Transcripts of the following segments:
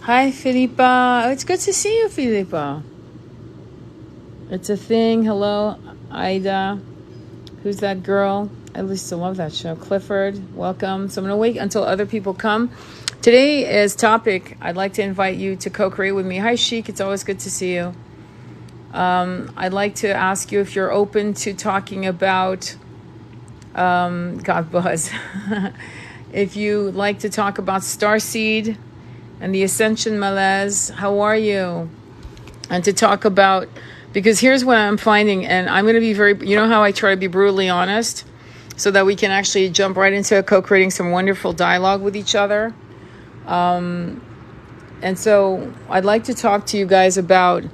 Hi, Filipa. It's good to see you, Filipa. It's a thing. Hello, Ida. Who's that girl? I used to love that show. Clifford, welcome. So I'm going to wait until other people come. Today's topic, I'd like to invite you to co-create with me. Hi, Sheik. It's always good to see you. I'd like to ask you if you're open to talking about, God bless. If you like to talk about Starseed and the Ascension Malaise, how are you? And to talk about, because here's what I'm finding, and I'm going to be very, you know how I try to be brutally honest so that we can actually jump right into co-creating some wonderful dialogue with each other. And so I'd like to talk to you guys about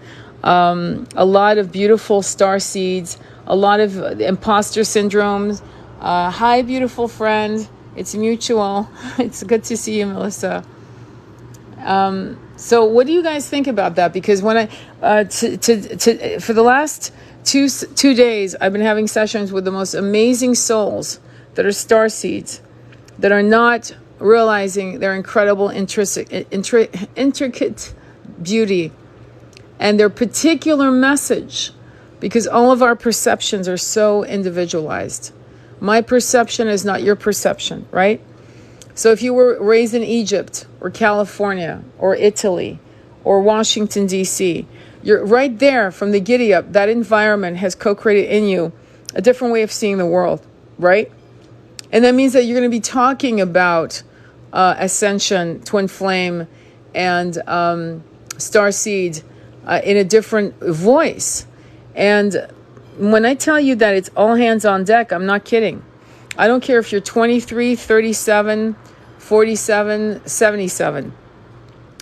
a lot of beautiful star seeds, a lot of imposter syndromes. Hi, beautiful friend. It's mutual. It's good to see you, Melissa. So what do you guys think about that? Because when for the last two days, I've been having sessions with the most amazing souls that are star seeds, that are not realizing their incredible intricate beauty and their particular message, because all of our perceptions are so individualized. My perception is not your perception, right? So if you were raised in Egypt or California or Italy or Washington, D.C., you're right there from the giddy up. That environment has co-created in you a different way of seeing the world, right? And that means that you're going to be talking about ascension, twin flame, and starseed in a different voice. And when I tell you that it's all hands on deck, I'm not kidding. I don't care if you're 23, 37, 47, 77.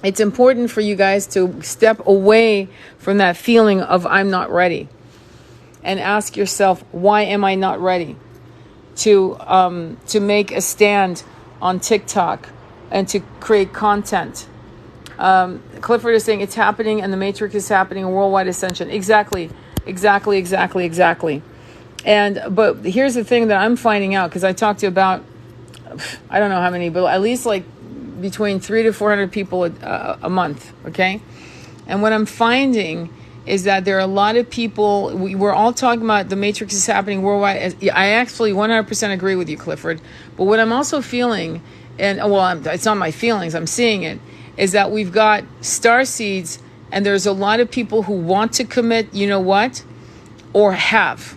It's important for you guys to step away from that feeling of I'm not ready and ask yourself, why am I not ready to make a stand on TikTok and to create content? Clifford is saying it's happening and the matrix is happening, a worldwide ascension. Exactly. But here's the thing that I'm finding out, because I talked to about, I don't know how many, but at least like between 300 to 400 people a month, okay? And what I'm finding is that there are a lot of people, we're all talking about the matrix is happening worldwide. I actually 100% agree with you, Clifford. But what I'm also feeling, and it's not my feelings, I'm seeing it, is that we've got star seeds, and there's a lot of people who want to commit, you know what, or have.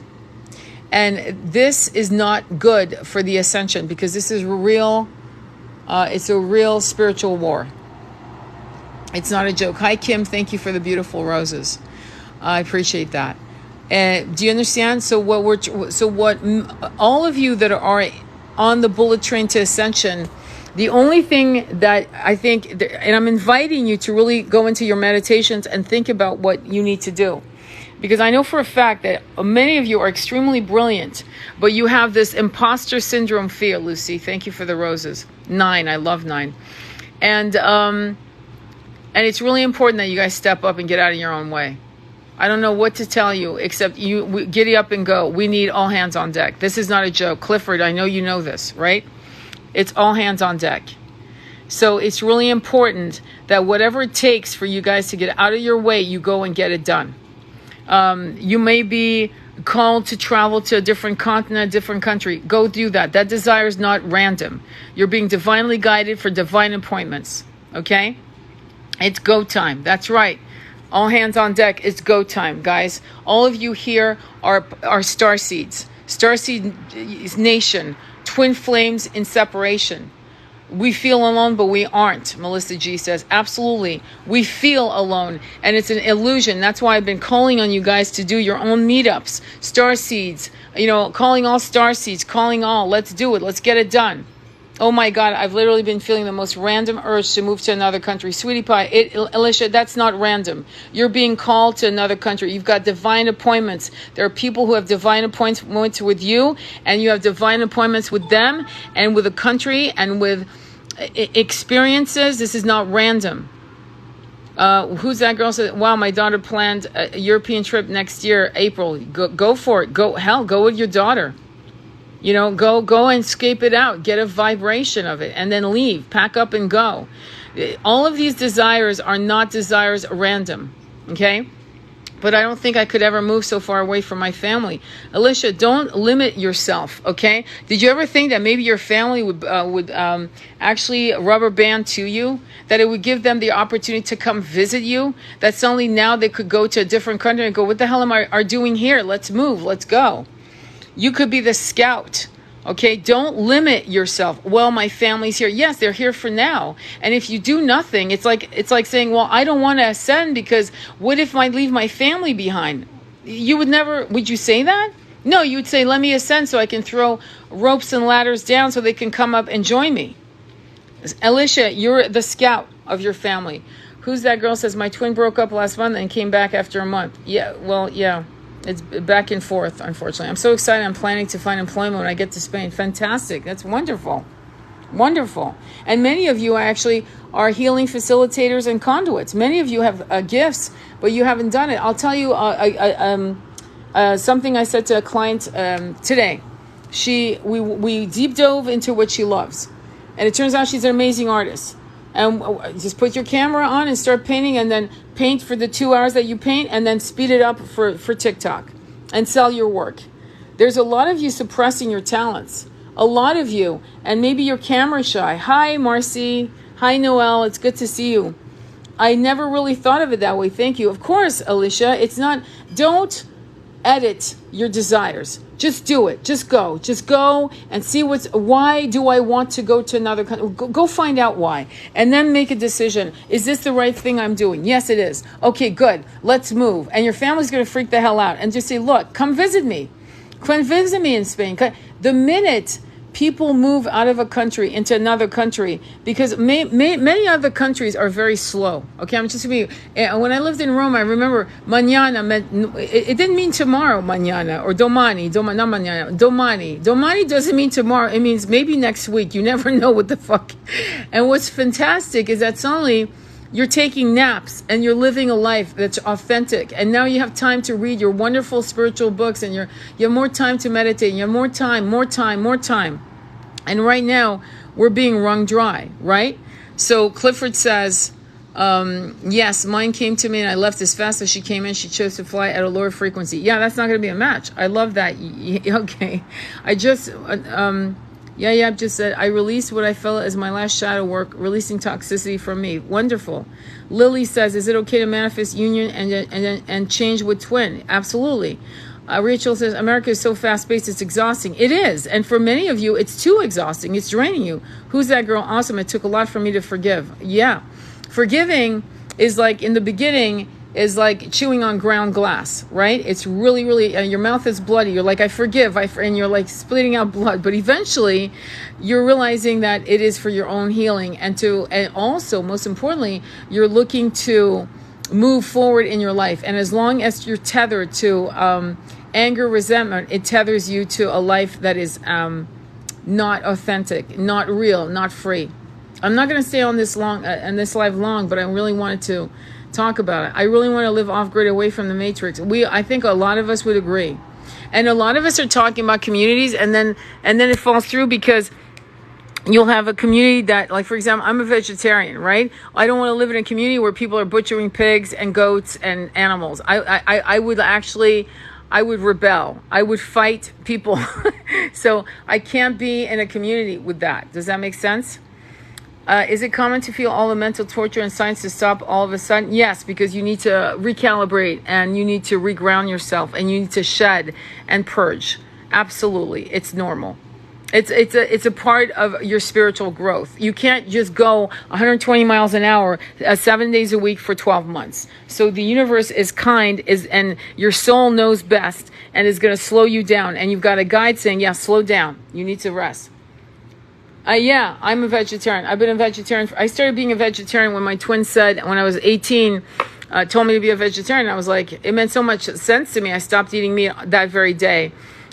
And this is not good for the ascension, because this is real. It's a real spiritual war. It's not a joke. Hi, Kim. Thank you for the beautiful roses. I appreciate that. Do you understand? So what all of you that are on the bullet train to ascension, the only thing that I think, and I'm inviting you to really go into your meditations and think about what you need to do. Because I know for a fact that many of you are extremely brilliant, but you have this imposter syndrome fear, Lucy. Thank you for the roses. 9, I love 9. And it's really important that you guys step up and get out of your own way. I don't know what to tell you, except giddy up and go. We need all hands on deck. This is not a joke. Clifford, I know you know this, right? It's all hands on deck. So it's really important that whatever it takes for you guys to get out of your way, you go and get it done. You may be called to travel to a different continent, a different country. Go do that. That desire is not random. You're being divinely guided for divine appointments. Okay? It's go time. That's right. All hands on deck. It's go time, guys. All of you here are star seeds. Starseed nation. Twin flames in separation. We feel alone, but we aren't, Melissa G says. Absolutely. We feel alone, and it's an illusion. That's why I've been calling on you guys to do your own meetups. Star seeds, calling all star seeds, calling all. Let's do it. Let's get it done. Oh my God, I've literally been feeling the most random urge to move to another country. Sweetie pie, Alicia, that's not random. You're being called to another country. You've got divine appointments. There are people who have divine appointments with you, and you have divine appointments with them, and with a country, and with experiences. This is not random. Who's that girl said, wow, my daughter planned a European trip next year, April. Go for it. Go with your daughter. Go and scape it out. Get a vibration of it and then leave. Pack up and go. All of these desires are not desires random, okay? But I don't think I could ever move so far away from my family. Alicia, don't limit yourself, okay? Did you ever think that maybe your family would actually rubber band to you? That it would give them the opportunity to come visit you? That suddenly now they could go to a different country and go, what the hell am I doing here? Let's move, let's go. You could be the scout. Okay, don't limit yourself. Well, my family's here. Yes, they're here for now. And if you do nothing, it's like saying, well, I don't want to ascend because what if I leave my family behind? You would never, would you say that? No, you would say, let me ascend so I can throw ropes and ladders down so they can come up and join me. Alicia, you're the scout of your family. Who's that girl says, my twin broke up last month and came back after a month. Yeah, well, yeah. It's back and forth, unfortunately. I'm so excited. I'm planning to find employment when I get to Spain. Fantastic. That's wonderful. Wonderful. And many of you actually are healing facilitators and conduits. Many of you have gifts, but you haven't done it. I'll tell you something I said to a client today. We deep dove into what she loves. And it turns out she's an amazing artist. And just put your camera on and start painting, and then paint for the 2 hours that you paint, and then speed it up for TikTok and sell your work. There's a lot of you suppressing your talents. A lot of you. And maybe you're camera shy. Hi, Marcy. Hi, Noelle. It's good to see you. I never really thought of it that way. Thank you. Of course, Alicia. It's not, don't edit your desires. Just do it. Just go and see why do I want to go to another country? Go find out why. And then make a decision. Is this the right thing I'm doing? Yes, it is. Okay, good. Let's move. And your family's going to freak the hell out and just say, look, come visit me. Come visit me in Spain. The minute people move out of a country into another country, because many other countries are very slow. Okay, I'm just going to be, when I lived in Rome, I remember mañana meant, it didn't mean tomorrow, mañana, or domani, not mañana, domani. Domani doesn't mean tomorrow, it means maybe next week. You never know what the fuck. And what's fantastic is that suddenly you're taking naps and you're living a life that's authentic. And now you have time to read your wonderful spiritual books, and you have more time to meditate. You have more time. And right now we're being wrung dry, right? So Clifford says, yes, mine came to me and I left as fast as she came in. She chose to fly at a lower frequency. Yeah, that's not going to be a match. I love that. Okay. I just... I've just said, I released what I felt as my last shadow work, releasing toxicity from me. Wonderful. Lily says, is it okay to manifest union and change with twin? Absolutely. Rachel says, America is so fast-paced, it's exhausting. It is. And for many of you, it's too exhausting. It's draining you. Who's that girl? Awesome. It took a lot for me to forgive. Yeah. Forgiving is like, in the beginning, is like chewing on ground glass, right? It's really, really, your mouth is bloody. You're like, I forgive, and you're like spitting out blood. But eventually, you're realizing that it is for your own healing, and also, most importantly, you're looking to move forward in your life. And as long as you're tethered to anger, resentment, it tethers you to a life that is not authentic, not real, not free. I'm not going to stay on this live long, but I really wanted to talk about it. I really want to live off-grid, away from the matrix. I think a lot of us would agree. And a lot of us are talking about communities, and then it falls through, because you'll have a community that, like, for example, I'm a vegetarian, right? I don't want to live in a community where people are butchering pigs and goats and animals. I would rebel. I would fight people. So I can't be in a community with that. Does that make sense? Is it common to feel all the mental torture and science to stop all of a sudden? Yes, because you need to recalibrate, and you need to reground yourself, and you need to shed and purge. Absolutely. It's normal. It's a part of your spiritual growth. You can't just go 120 miles an hour 7 days a week for 12 months. So the universe is kind, and your soul knows best, and is going to slow you down. And you've got a guide saying, yeah, slow down. You need to rest. Yeah, I'm a vegetarian. I've been a vegetarian. I started being a vegetarian when my twin said, when I was 18, told me to be a vegetarian. I was like, it meant so much sense to me. I stopped eating meat that very day.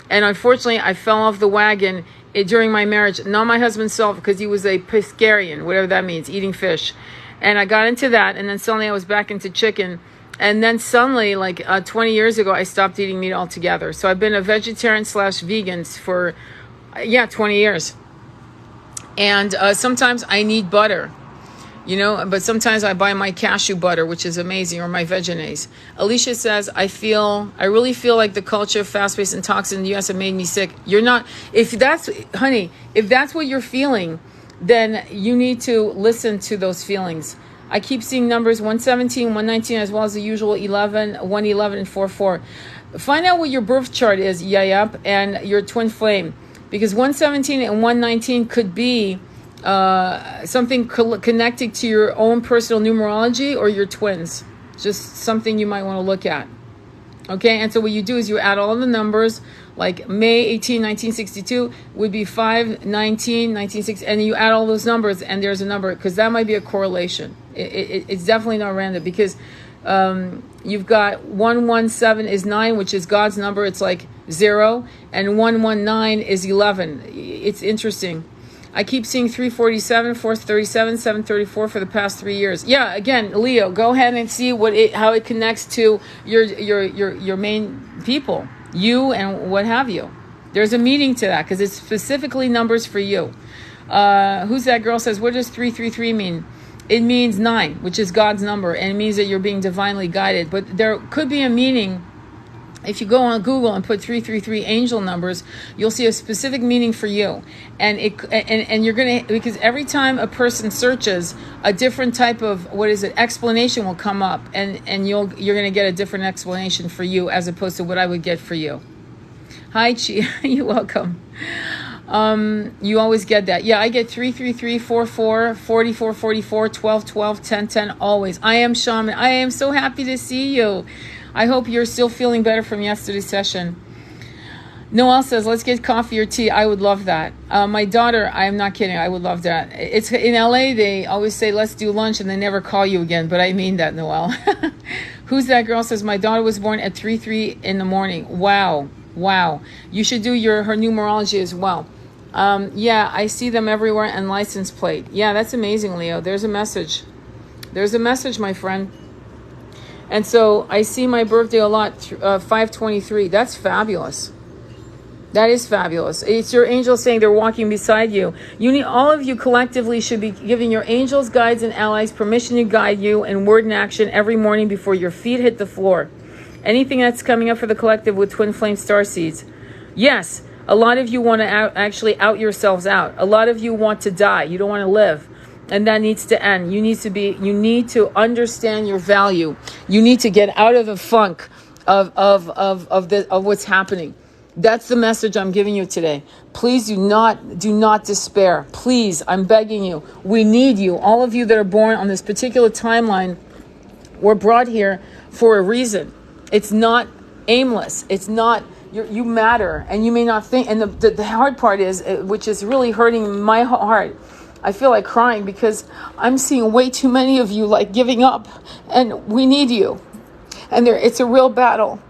And unfortunately, I fell off the wagon during my marriage. Not my husband's fault, because he was a pescarian, whatever that means, eating fish. And I got into that, and then suddenly I was back into chicken. And then suddenly, like 20 years ago, I stopped eating meat altogether. So I've been a vegetarian / vegan for, 20 years. And sometimes I need butter. you know, but sometimes I buy my cashew butter, which is amazing, or my Vegenaise. Alicia says, I really feel like the culture of fast-paced and toxic in the U.S. have made me sick. You're not, if that's what you're feeling, then you need to listen to those feelings. I keep seeing numbers 117, 119, as well as the usual 11, 111, and 44. Find out what your birth chart is, Yayap, and your twin flame. Because 117 and 119 could be something connected to your own personal numerology or your twins. Just something you might want to look at. Okay, and so what you do is you add all the numbers, like May 18, 1962 would be 5, 19, 1960, and you add all those numbers, and there's a number, because that might be a correlation. It's definitely not random, because you've got 117 is 9, which is God's number. It's like 0, and 119 is 11. It's interesting. I keep seeing 347, 437, 734 for the past 3 years. Yeah, again, Leo, go ahead and see how it connects to your main people, you and what have you. There's a meaning to that because it's specifically numbers for you. Who's that girl says, what does 333 mean? It means 9, which is God's number, and it means that you're being divinely guided. But there could be a meaning. If you go on Google and put 333 angel numbers, you'll see a specific meaning for you. And you're going to, because every time a person searches, a different type of, explanation will come up, and you're going to get a different explanation for you as opposed to what I would get for you. Hi, Chi. You're welcome. You always get that. Yeah, I get 333, 44, 44, 44, 12, 12, 10, 10, always. I am Shaman. I am so happy to see you. I hope you're still feeling better from yesterday's session. Noelle says, let's get coffee or tea. I would love that. My daughter, I am not kidding. I would love that. It's in LA, they always say, let's do lunch, and they never call you again. But I mean that, Noelle. Who's that girl says, my daughter was born at 3:03 in the morning. Wow. You should do her numerology as well. Yeah, I see them everywhere, and license plate. Yeah, that's amazing, Leo. There's a message. There's a message, my friend. And so I see my birthday a lot, 523. That's fabulous. That is fabulous. It's your angels saying they're walking beside you. All of you collectively should be giving your angels, guides, and allies permission to guide you in word and action every morning before your feet hit the floor. Anything that's coming up for the collective with Twin Flame Starseeds. Yes, a lot of you want to actually out yourselves out. A lot of you want to die. You don't want to live. And that needs to end. You need to understand your value. You need to get out of the funk of what's happening. That's the message I'm giving you today. Please do not despair. Please, I'm begging you. We need you. All of you that are born on this particular timeline were brought here for a reason. It's not aimless. It's not, you matter, and you may not think. And the hard part is, which is really hurting my heart, I feel like crying because I'm seeing way too many of you like giving up, and we need you. And it's a real battle.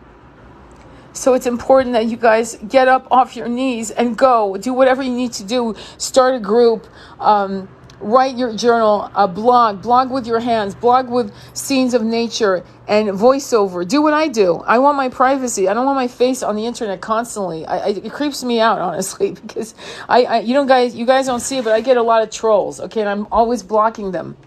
So it's important that you guys get up off your knees and go. Do whatever you need to do. Start a group. Write your journal. Blog with your hands. Blog with scenes of nature and voiceover. Do what I do. I want my privacy. I don't want my face on the internet constantly. It creeps me out, honestly, because you guys don't see it, but I get a lot of trolls. Okay, and I'm always blocking them.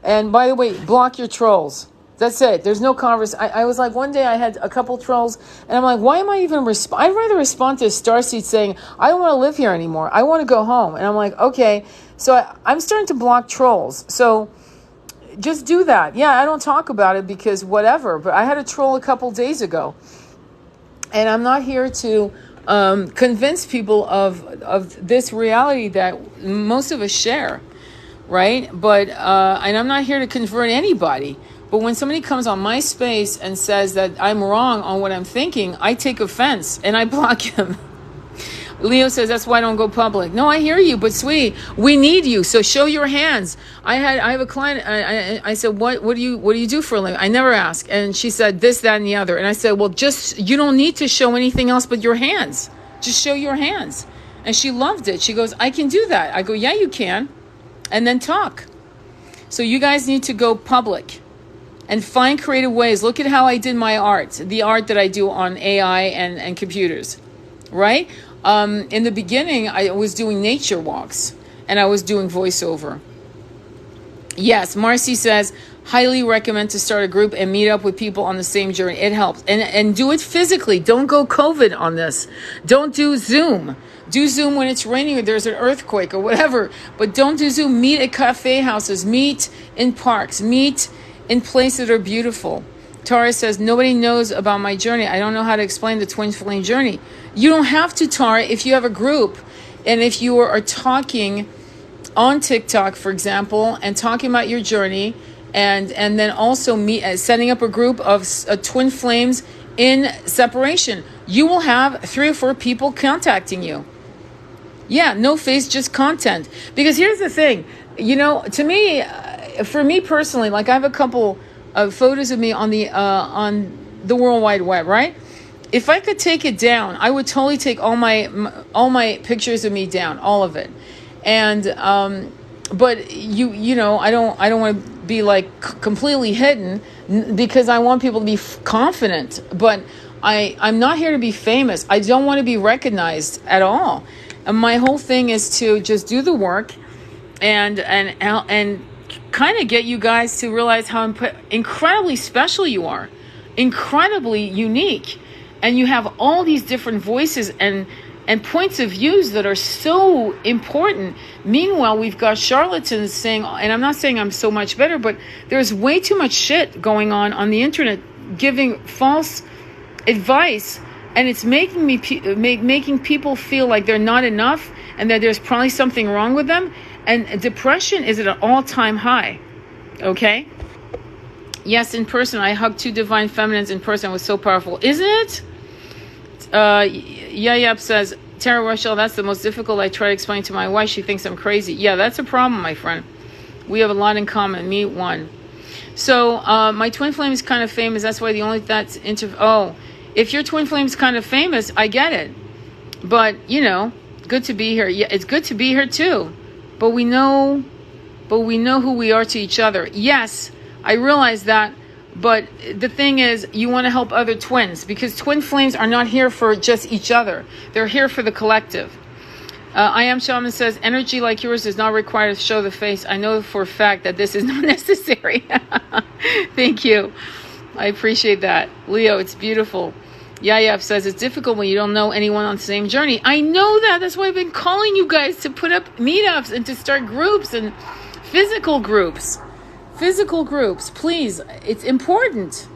And by the way, block your trolls. That's it. There's no conversation. I was like, one day I had a couple trolls, and I'm like, why am I even I'd rather respond to Starseed saying, I don't want to live here anymore. I want to go home. And I'm like, okay. So I'm starting to block trolls. So just do that. Yeah, I don't talk about it because whatever. But I had a troll a couple days ago. And I'm not here to convince people of this reality that most of us share, right? But and I'm not here to convert anybody. But when somebody comes on my space and says that I'm wrong on what I'm thinking, I take offense and I block him. Leo says, that's why I don't go public. No, I hear you, but sweetie, we need you. So show your hands. I have a client. I said, what do you do for a living? I never ask. And she said this, that, and the other. And I said, well, you don't need to show anything else but your hands. Just show your hands. And she loved it. She goes, I can do that. I go, yeah, you can. And then talk. So you guys need to go public and find creative ways. Look at how I did my art, the art that I do on AI and computers, right? In the beginning, I was doing nature walks and I was doing voiceover. Yes, Marcy says, highly recommend to start a group and meet up with people on the same journey. It helps. And do it physically. Don't go COVID on this. Don't do Zoom. Do Zoom when it's raining or there's an earthquake or whatever. But don't do Zoom. Meet at cafe houses. Meet in parks. Meet in places that are beautiful. Tara says, nobody knows about my journey. I don't know how to explain the twin flame journey. You don't have to, Tara, if you have a group. And if you are talking on TikTok, for example, and talking about your journey, and then also setting up a group of twin flames in separation, you will have 3 or 4 people contacting you. Yeah, no face, just content. Because here's the thing, to me, for me personally, like I have a couple of photos of me on the World Wide Web, right? If I could take it down, I would totally take all my pictures of me down, all of it. And but I don't want to be like completely hidden because I want people to be confident. But I'm not here to be famous. I don't want to be recognized at all. And my whole thing is to just do the work and kind of get you guys to realize how incredibly special you are, incredibly unique, and you have all these different voices and points of views that are so important. Meanwhile, we've got charlatans saying, and I'm not saying I'm so much better, but there's way too much shit going on the internet, giving false advice, and it's making people feel like they're not enough and that there's probably something wrong with them. And depression is at an all-time high. Okay? Yes, in person. I hugged 2 divine feminines in person. It was so powerful. Isn't it? Yayap says, Tara Rochelle, that's the most difficult. I try to explain to my wife. She thinks I'm crazy. Yeah, that's a problem, my friend. We have a lot in common. Me, one. So, my twin flame is kind of famous. That's why if your twin flame is kind of famous, I get it. But, good to be here. Yeah, it's good to be here too. But we know who we are to each other. Yes, I realize that. But the thing is, you want to help other twins because twin flames are not here for just each other. They're here for the collective. I Am Shaman says, energy like yours is not required to show the face. I know for a fact that this is not necessary. Thank you. I appreciate that. Leo, it's beautiful. Yayef says, it's difficult when you don't know anyone on the same journey. I know that. That's why I've been calling you guys to put up meetups and to start groups and physical groups. Physical groups, please. It's important.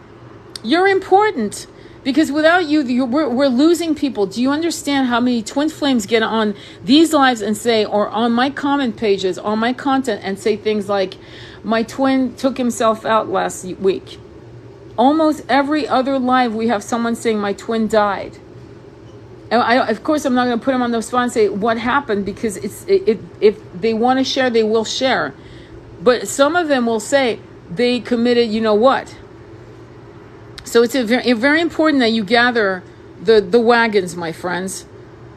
You're important. Because without you, we're losing people. Do you understand how many twin flames get on these lives and say, or on my comment pages, on my content, and say things like, my twin took himself out last week. Almost every other live, we have someone saying, my twin died. And of course, I'm not going to put them on the spot and say what happened, because if they want to share, they will share. But some of them will say they committed, you know what. So it's very important that you gather the wagons, my friends.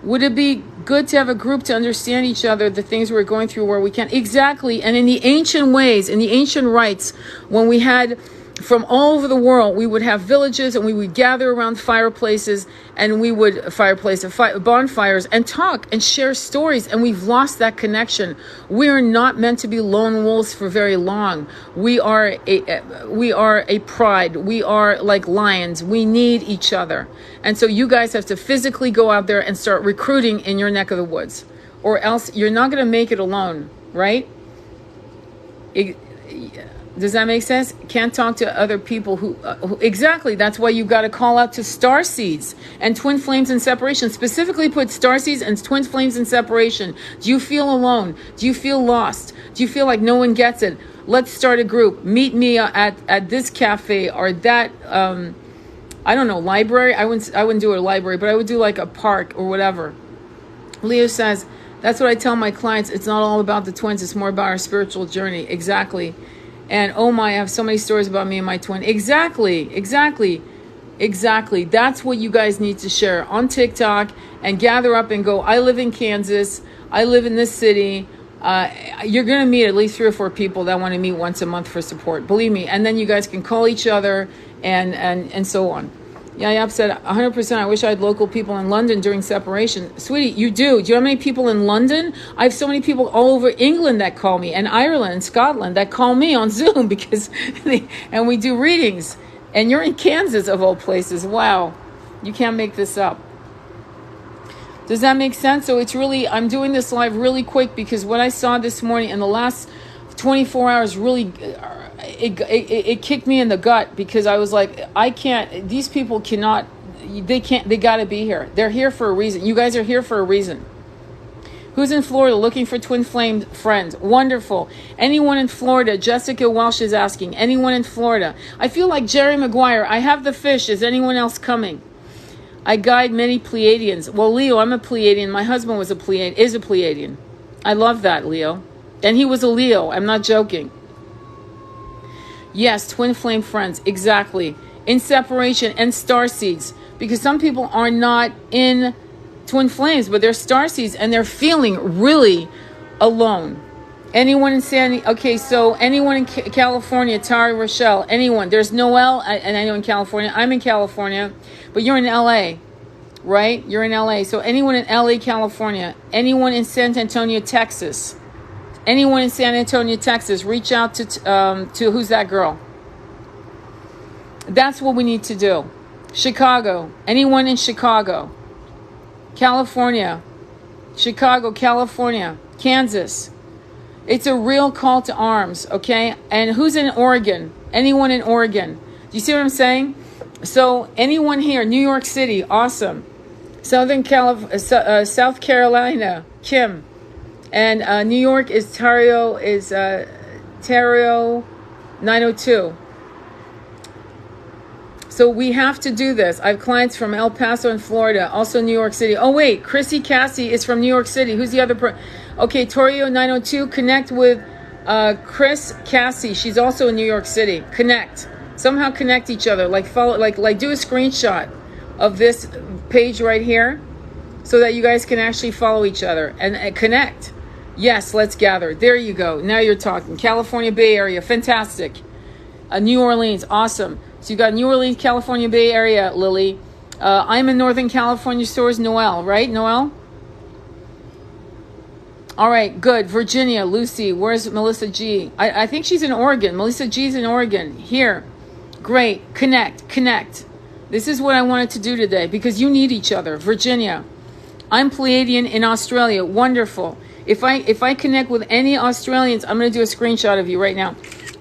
Would it be good to have a group to understand each other, the things we're going through where we can? Exactly. And in the ancient ways, in the ancient rites, when we had from all over the world, we would have villages and we would gather around fireplaces and we would bonfires and talk and share stories. And we've lost that connection. We are not meant to be lone wolves for very long. We are a pride. We are like lions. We need each other. And so you guys have to physically go out there and start recruiting in your neck of the woods, or else you're not going to make it alone, right? Does that make sense? Can't talk to other people who exactly. That's why you got to call out to starseeds and twin flames in separation. Specifically put starseeds and twin flames in separation. Do you feel alone? Do you feel lost? Do you feel like no one gets it? Let's start a group. Meet me at this cafe or that I don't know, library. I wouldn't do a library, but I would do like a park or whatever. Leo says, that's what I tell my clients. It's not all about the twins. It's more about our spiritual journey. Exactly. And oh my, I have so many stories about me and my twin. Exactly. That's what you guys need to share on TikTok and gather up and go, I live in Kansas. I live in this city. You're going to meet at least 3 or 4 people that want to meet once a month for support. Believe me. And then you guys can call each other and so on. Yeah, said 100%. I wish I had local people in London during separation. Sweetie, you do. Do you know how many people in London? I have so many people all over England that call me, and Ireland and Scotland that call me on Zoom because and we do readings. And you're in Kansas, of all places. Wow. You can't make this up. Does that make sense? So it's really, I'm doing this live really quick because what I saw this morning in the last 24 hours really, it kicked me in the gut because I was like, I can't, these people cannot, they got to be here. They're here for a reason. You guys are here for a reason. Who's in Florida looking for twin flame friends? Wonderful. Anyone in Florida? Jessica Welsh is asking. Anyone in Florida? I feel like Jerry Maguire. I have the fish. Is anyone else coming? I guide many Pleiadians. Well, Leo, I'm a Pleiadian. My husband was a Pleiadian. I love that, Leo. And he was a Leo. I'm not joking. Yes, twin flame friends. Exactly. In separation and starseeds. Because some people are not in twin flames, but they're starseeds and they're feeling really alone. Anyone in so anyone in California, Tari, Rochelle, anyone. There's Noel, and I know in California. I'm in California, but you're in LA, right? You're in LA. So anyone in LA, California, anyone in San Antonio, Texas, anyone in San Antonio, Texas, reach out to who's that girl? That's what we need to do. Chicago, anyone in Chicago, California, Chicago, California, Kansas. It's a real call to arms, okay? And who's in Oregon? Anyone in Oregon? Do you see what I'm saying? So anyone here, New York City, awesome. South Carolina, Kim. And New York is Tario 902. So we have to do this. I have clients from El Paso and Florida, also New York City. Oh wait, Chrissy Cassie is from New York City. Who's the other Okay, Torio 902, connect with Chris Cassie. She's also in New York City. Connect. Somehow connect each other. Like follow, like do a screenshot of this page right here so that you guys can actually follow each other and connect. Yes, let's gather. There you go. Now you're talking. California Bay Area, fantastic. New Orleans, awesome. So you got New Orleans, California Bay Area, Lily. I'm in Northern California stores, Noel, right? Noel? All right, good. Virginia, Lucy, where's Melissa G? I think she's in Oregon. Melissa G's in Oregon. Here. Great. Connect. This is what I wanted to do today because you need each other. Virginia. I'm Pleiadian in Australia. Wonderful. If I connect with any Australians, I'm going to do a screenshot of you right now.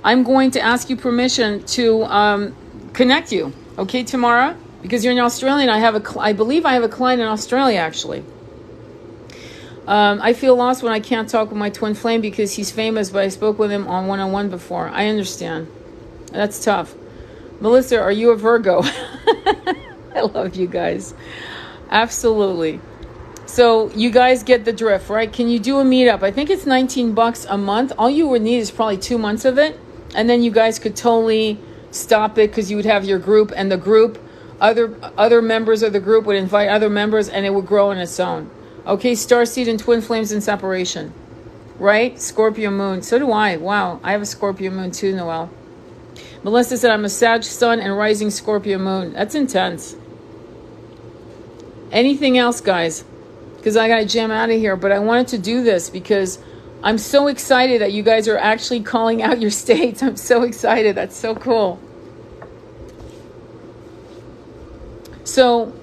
I'm going to ask you permission to connect you, okay, Tamara? Because you're in Australia, and I believe I have a client in Australia, actually. I feel lost when I can't talk with my twin flame because he's famous, but I spoke with him on one-on-one before. I understand. That's tough. Melissa, are you a Virgo? I love you guys. Absolutely. So you guys get the drift, right? Can you do a meetup? I think it's $19 a month. All you would need is probably 2 months of it. And then you guys could totally stop it because you would have your group, and the group, other members of the group would invite other members, and it would grow on its own. Okay, Starseed and Twin Flames in separation, right? Scorpio moon. So do I. Wow, I have a Scorpio moon too, Noel. Melissa said I'm a Sag sun and rising Scorpio moon. That's intense. Anything else, guys? Because I got to jam out of here, but I wanted to do this because I'm so excited that you guys are actually calling out your states. I'm so excited. That's so cool. So,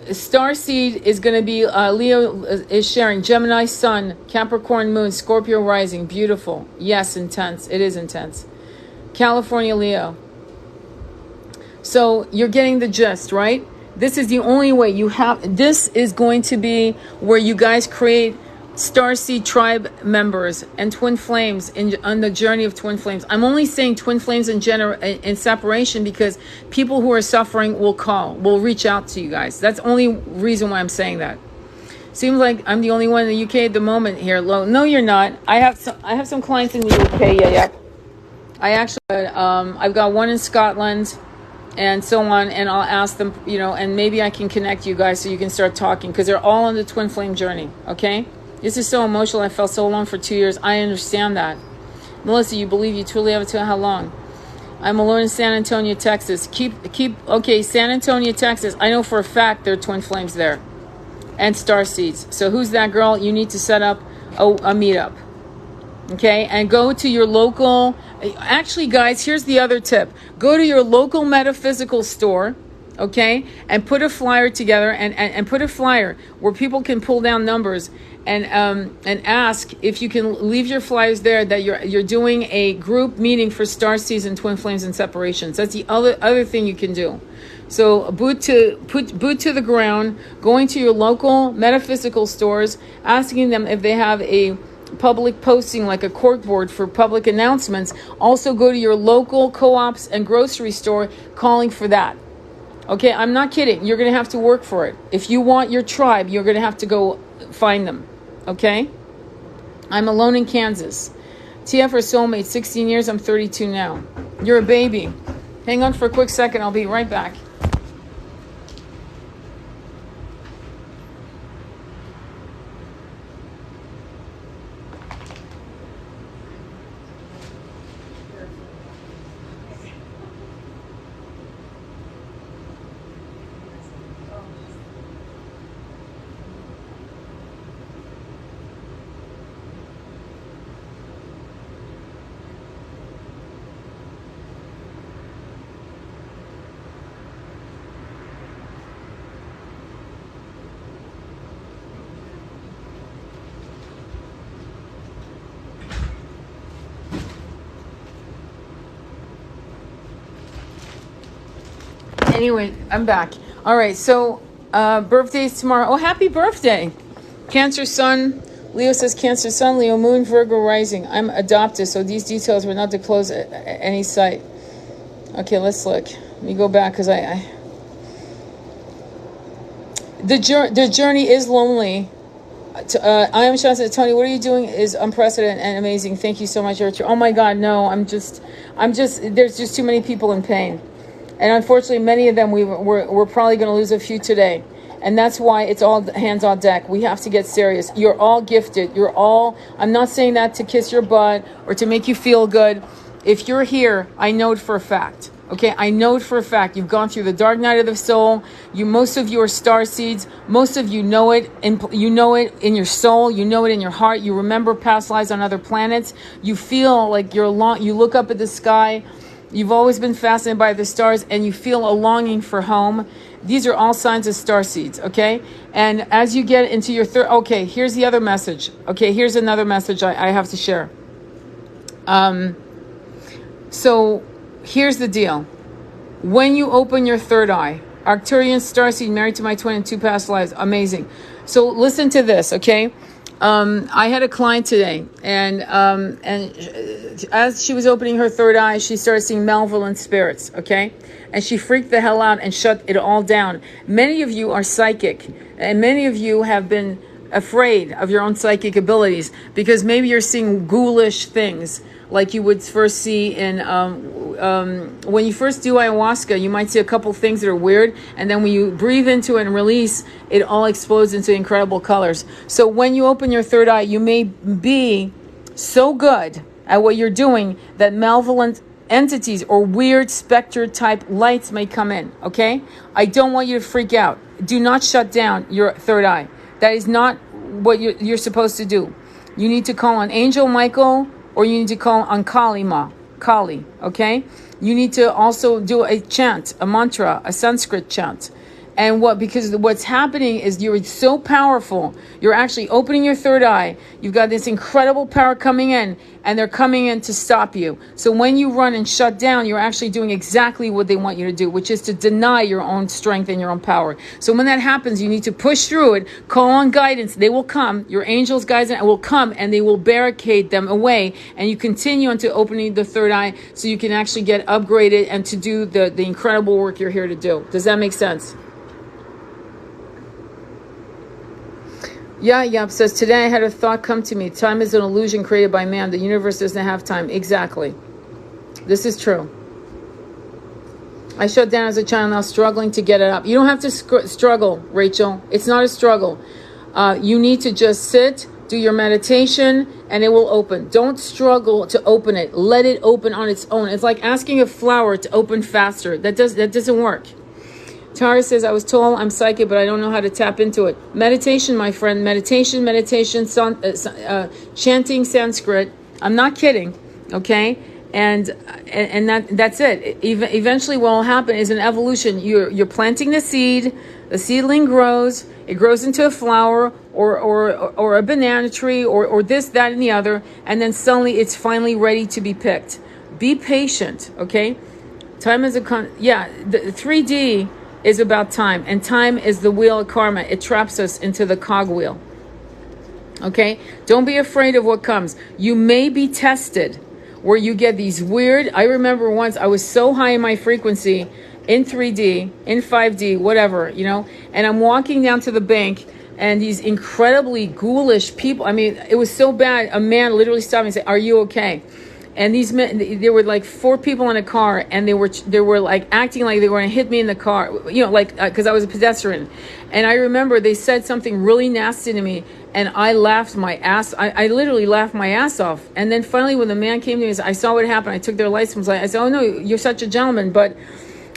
Starseed is going to be, Leo is sharing Gemini Sun, Capricorn Moon, Scorpio Rising. Beautiful. Yes, intense. It is intense. California Leo. So you're getting the gist, right? This is the only way you have. This is going to be where you guys create Starseed tribe members and twin flames on the journey of twin flames. I'm only saying twin flames in separation because people who are suffering will reach out to you guys. That's the only reason why I'm saying that. Seems like I'm the only one in the UK at the moment here. No, you're not. I have some clients in the UK. Yeah. I actually I've got one in Scotland and so on, and I'll ask them, and maybe I can connect you guys so you can start talking because they're all on the twin flame journey. Okay. This is so emotional. I felt so alone for 2 years. I understand that. Melissa, you believe you truly have it to how long? I'm alone in San Antonio, Texas. Okay, San Antonio, Texas. I know for a fact there are twin flames there. And starseeds. So who's that girl? You need to set up a meetup. Okay, and go to your local, actually guys, here's the other tip. Go to your local metaphysical store, okay, and put a flyer together and put a flyer where people can pull down numbers and ask if you can leave your flyers there that you're doing a group meeting for starseeds and twin flames and separations. That's the other thing you can do. So boot to the ground, going to your local metaphysical stores, asking them if they have a public posting like a corkboard for public announcements. Also go to your local co-ops and grocery store calling for that. Okay, I'm not kidding. You're going to have to work for it. If you want your tribe, you're going to have to go find them. Okay? I'm alone in Kansas. TF or soulmate, 16 years, I'm 32 now. You're a baby. Hang on for a quick second, I'll be right back. Anyway, I'm back. All right, so birthday's tomorrow. Oh, happy birthday. Cancer Sun. Leo says Cancer Sun, Leo Moon, Virgo Rising. I'm adopted, so these details were not disclosed at any site. Okay, let's look. Let me go back because the journey is lonely. I am Shasta. Tony, what are you doing is unprecedented and amazing. Thank you so much, Richard. Oh my God, no, I'm just, there's just too many people in pain. And unfortunately, many of them, we're probably going to lose a few today. And that's why it's all hands on deck. We have to get serious. You're all gifted. I'm not saying that to kiss your butt or to make you feel good. If you're here, I know it for a fact. Okay, I know it for a fact. You've gone through the dark night of the soul. Most of you are star seeds. Most of you know it. You know it in your soul. You know it in your heart. You remember past lives on other planets. You feel like you look up at the sky. You've always been fascinated by the stars and you feel a longing for home. These are all signs of star seeds, okay? And as you get into your okay, here's the other message. Okay, here's another message I have to share. So here's the deal. When you open your third eye, Arcturian starseed, married to my twin in 2 past lives, amazing. So listen to this, okay? I had a client today, and as she was opening her third eye, she started seeing malevolent spirits, okay? And she freaked the hell out and shut it all down. Many of you are psychic, and many of you have been afraid of your own psychic abilities because maybe you're seeing ghoulish things like you would first see in when you first do ayahuasca. You might see a couple things that are weird, and then when you breathe into it and release, it all explodes into incredible colors. So when you open your third eye, you may be so good at what you're doing that malevolent entities or weird specter type lights may come in, okay? I don't want you to freak out. Do not shut down your third eye. That is not what you're supposed to do. You need to call on Angel Michael, or you need to call on Kali, okay? You need to also do a chant, a mantra, a Sanskrit chant. And because what's happening is you're so powerful. You're actually opening your third eye. You've got this incredible power coming in, and they're coming in to stop you. So when you run and shut down, you're actually doing exactly what they want you to do, which is to deny your own strength and your own power. So when that happens, you need to push through it, call on guidance. They will come. Your angels, guides, will come, and they will barricade them away. And you continue on to opening the third eye so you can actually get upgraded and to do the incredible work you're here to do. Does that make sense? Yeah, says, today I had a thought come to me. Time is an illusion created by man. The universe doesn't have time. Exactly. This is true. I shut down as a child, now struggling to get it up. You don't have to struggle, Rachel. It's not a struggle. You need to just sit, do your meditation, and it will open. Don't struggle to open it. Let it open on its own. It's like asking a flower to open faster. That doesn't work. Tara says, I was told I'm psychic, but I don't know how to tap into it. Meditation, my friend. Meditation, chanting Sanskrit. I'm not kidding, okay? And that's it. Eventually what will happen is an evolution. You're planting the seed. The seedling grows. It grows into a flower or a banana tree or this, that, and the other. And then suddenly it's finally ready to be picked. Be patient, okay? Time is the 3D is about time, and time is the wheel of karma. It traps us into the cogwheel. Okay? Don't be afraid of what comes. You may be tested where you get these weird, I remember once I was so high in my frequency in 3D, in 5D, whatever, and I'm walking down to the bank and these incredibly ghoulish people, I mean, it was so bad, a man literally stopped me and said, are you okay? And these men, there were like 4 people in a car, and they were like acting like they were going to hit me in the car, because I was a pedestrian. And I remember they said something really nasty to me, and I laughed my ass. I literally laughed my ass off. And then finally, when the man came to me and said, I saw what happened. I took their license. I said, oh no, you're such a gentleman.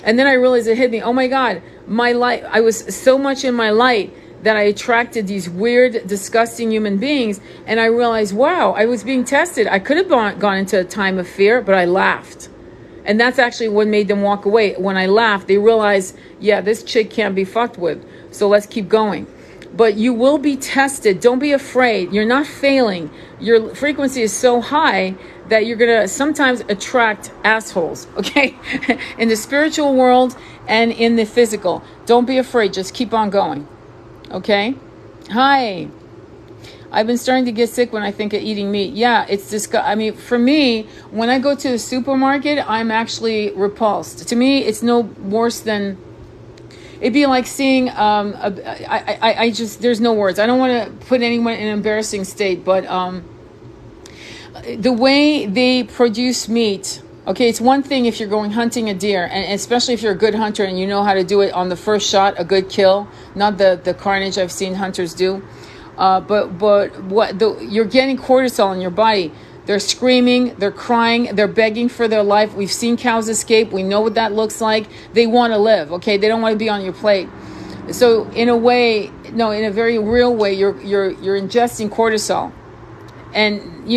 And then I realized it hit me. Oh my God, my light. I was so much in my light that I attracted these weird, disgusting human beings. And I realized, wow, I was being tested. I could have gone into a time of fear, but I laughed. And that's actually what made them walk away. When I laughed, they realized, yeah, this chick can't be fucked with. So let's keep going. But you will be tested. Don't be afraid. You're not failing. Your frequency is so high that you're going to sometimes attract assholes, okay? In the spiritual world and in the physical. Don't be afraid. Just keep on going. Okay? Hi. I've been starting to get sick when I think of eating meat. Yeah, it's disgusting. I mean, for me, when I go to the supermarket, I'm actually repulsed. To me, it's no worse than... It'd be like seeing... I just... There's no words. I don't want to put anyone in an embarrassing state, but the way they produce meat... Okay, it's one thing if you're going hunting a deer, and especially if you're a good hunter and you know how to do it on the first shot, a good kill, not the carnage I've seen hunters do. You're getting cortisol in your body. They're screaming, they're crying, they're begging for their life. We've seen cows escape. We know what that looks like. They want to live, okay? They don't want to be on your plate. So in a way, no, in a very real way, you're ingesting cortisol. And,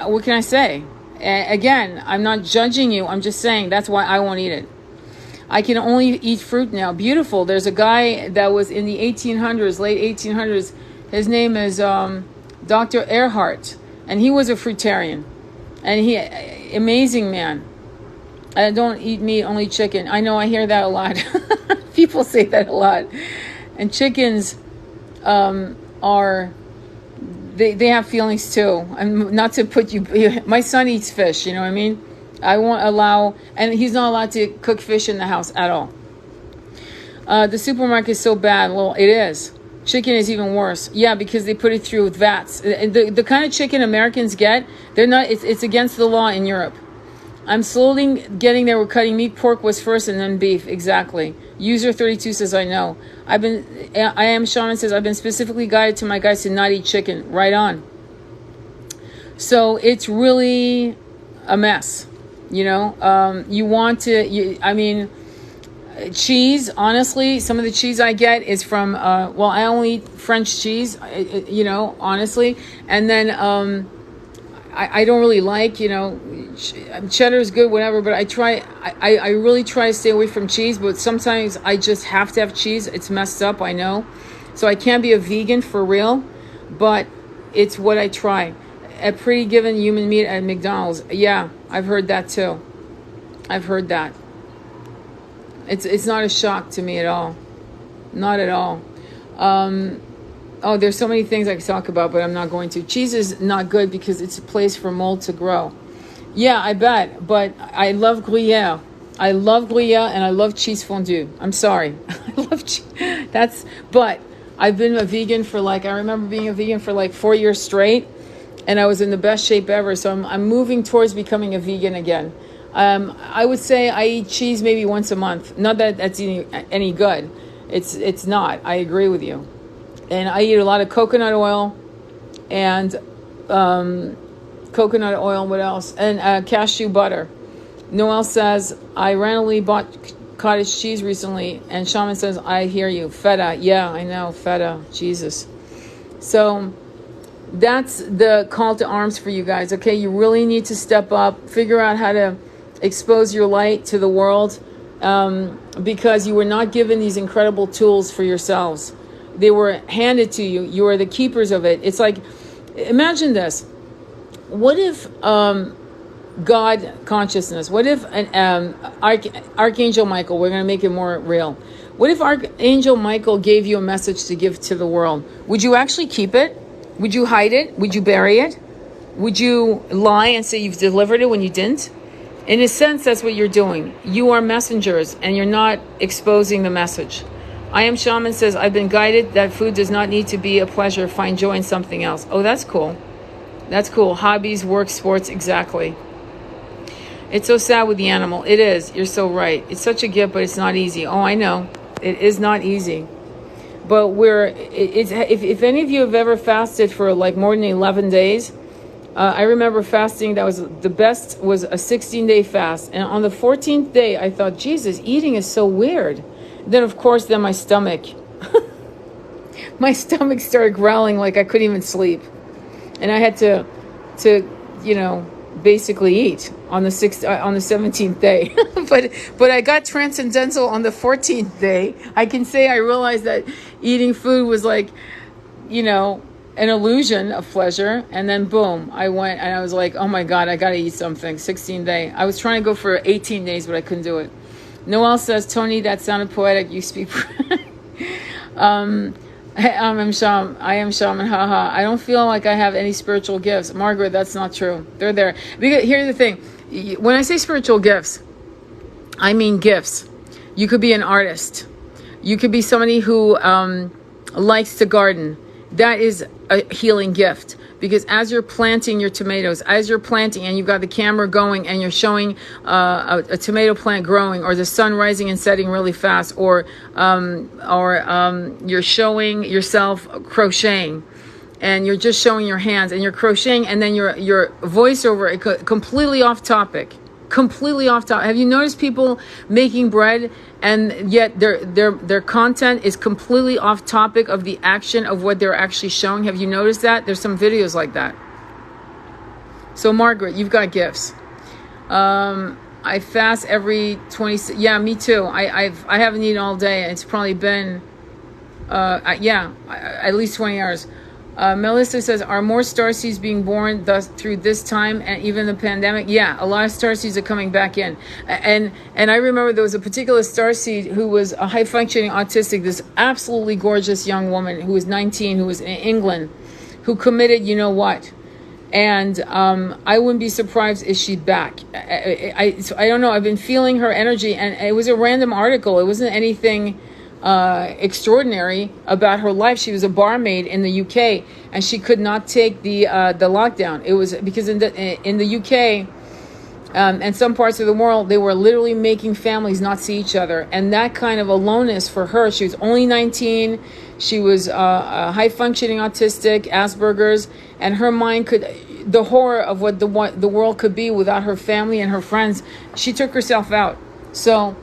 what can I say? Again, I'm not judging you. I'm just saying that's why I won't eat it. I can only eat fruit now. Beautiful. There's a guy that was in the 1800s, late 1800s. His name is Dr. Earhart, and he was a fruitarian. And amazing man. I don't eat meat, only chicken. I know, I hear that a lot. People say that a lot. And chickens They have feelings too. And not to put you... My son eats fish, you know what I mean? I won't allow... And he's not allowed to cook fish in the house at all. The supermarket is so bad. Well, it is. Chicken is even worse. Yeah, because they put it through vats. The kind of chicken Americans get, they're not... It's against the law in Europe. I'm slowly getting there. We're cutting meat. Pork was first and then beef. Exactly. User 32 says, I know. I am Shaman says, I've been specifically guided to my guys to not eat chicken. Right on. So it's really a mess. You want to, cheese, honestly, some of the cheese I get is from, I only eat French cheese, honestly. And then, I don't really like, cheddar is good, whatever, but I really try to stay away from cheese, but sometimes I just have to have cheese. It's messed up, I know. So I can't be a vegan for real, but it's what I try. A pretty given human meat at McDonald's. Yeah, I've heard that too. I've heard that. It's not a shock to me at all. Not at all. There's so many things I could talk about, but I'm not going to. Cheese is not good because it's a place for mold to grow. Yeah, I bet. But I love Gruyere. I love Gruyere and I love cheese fondue. I'm sorry. I love cheese. But I've been a vegan for I remember being a vegan for 4 years straight. And I was in the best shape ever. So I'm moving towards becoming a vegan again. I would say I eat cheese maybe once a month. Not that that's any good. It's not. I agree with you. And I eat a lot of coconut oil and coconut oil, what else? And cashew butter. Noel says, I randomly bought cottage cheese recently, and Shaman says, I hear you. Feta. Yeah, I know. Feta. Jesus. So that's the call to arms for you guys. Okay, you really need to step up, figure out how to expose your light to the world, because you were not given these incredible tools for yourselves. They were handed to you. You are the keepers of it. It's like, imagine this. What if God consciousness, what if an Archangel Michael, we're going to make it more real. What if Archangel Michael gave you a message to give to the world? Would you actually keep it? Would you hide it? Would you bury it? Would you lie and say you've delivered it when you didn't? In a sense, that's what you're doing. You are messengers and you're not exposing the message. I Am Shaman says, I've been guided that food does not need to be a pleasure. Find joy in something else. Oh, that's cool. That's cool. Hobbies, work, sports, exactly. It's so sad with the animal. It is. You're so right. It's such a gift, but it's not easy. Oh, I know. It is not easy. But if any of you have ever fasted for like more than 11 days, I remember fasting, that was the best, was a 16-day fast. And on the 14th day, I thought, Jesus, eating is so weird. Then, of course, then my stomach started growling like I couldn't even sleep. And I had to basically eat on the 17th day. but I got transcendental on the 14th day. I can say I realized that eating food was like, an illusion of pleasure. And then boom, I went and I was like, oh my God, I got to eat something. 16 day. I was trying to go for 18 days, but I couldn't do it. Noel says, Tony, that sounded poetic. You speak. I am shaman, haha. I don't feel like I have any spiritual gifts. Margaret, that's not true. They're there. Because here's the thing. When I say spiritual gifts, I mean gifts. You could be an artist. You could be somebody who likes to garden. That is a healing gift. Because as you're planting your tomatoes, as you're planting and you've got the camera going and you're showing a tomato plant growing, or the sun rising and setting really fast, or you're showing yourself crocheting, and you're just showing your hands and you're crocheting, and then your voiceover completely off topic. Completely off topic. Have you noticed people making bread and yet their content is completely off topic of the action of what they're actually showing? Have you noticed that? There's some videos like that. So Margaret, you've got gifts. I fast every 20. Yeah, me too. I haven't eaten all day. It's probably been at least 20 hours. Melissa says, are more starseeds being born thus through this time and even the pandemic? Yeah, a lot of starseeds are coming back in. And I remember there was a particular starseed who was a high-functioning autistic, this absolutely gorgeous young woman who was 19, who was in England, who committed, you know what? And I wouldn't be surprised if she'd back. I don't know. I've been feeling her energy, and it was a random article. It wasn't anything extraordinary about her life. She was a barmaid in the UK, and she could not take the lockdown. It was because in the UK and some parts of the world, they were literally making families not see each other, and that kind of aloneness for her. She was only 19. She was a high functioning autistic, Asperger's, and her mind the horror of what the world could be without her family and her friends. She took herself out. So